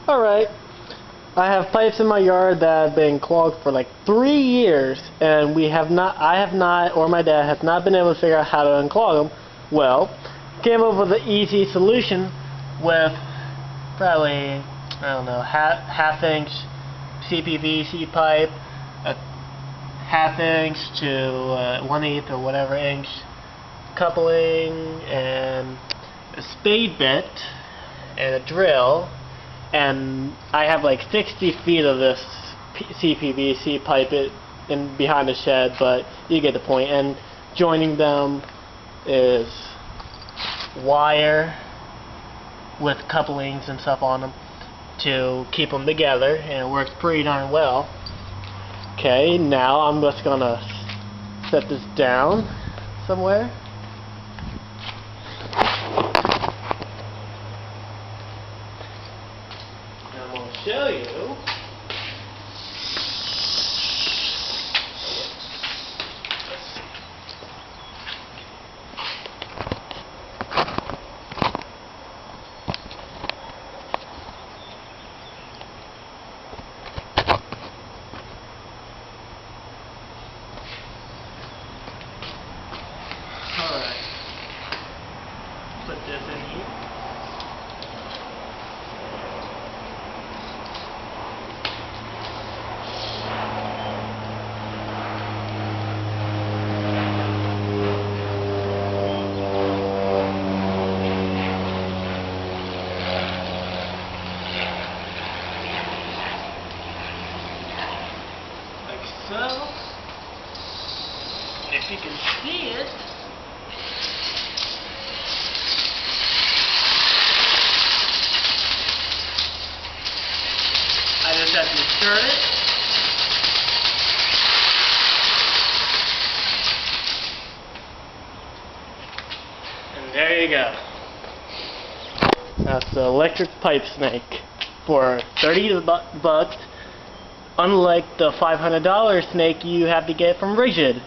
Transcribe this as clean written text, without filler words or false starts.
Alright, I have pipes in my yard that have been clogged for like 3 years, and I have not, or my dad has not been able to figure out how to unclog them. Well, came up with an easy solution with probably, I don't know, half inch cpvc pipe, a half inch to 1/8 or whatever inch coupling, and a spade bit and a drill, and I have like 60 feet of this cpvc pipe in behind the shed, but you get the point. And joining them is wire with couplings and stuff on them to keep them together, and it works pretty darn well. Okay, now I'm just gonna set this down somewhere. And I'm gonna show you put this in here. Like so. And if you can see it, I just have to insert it. And there you go. That's the electric pipe snake for 30 bucks. Unlike the $500 snake you have to get from Rigid.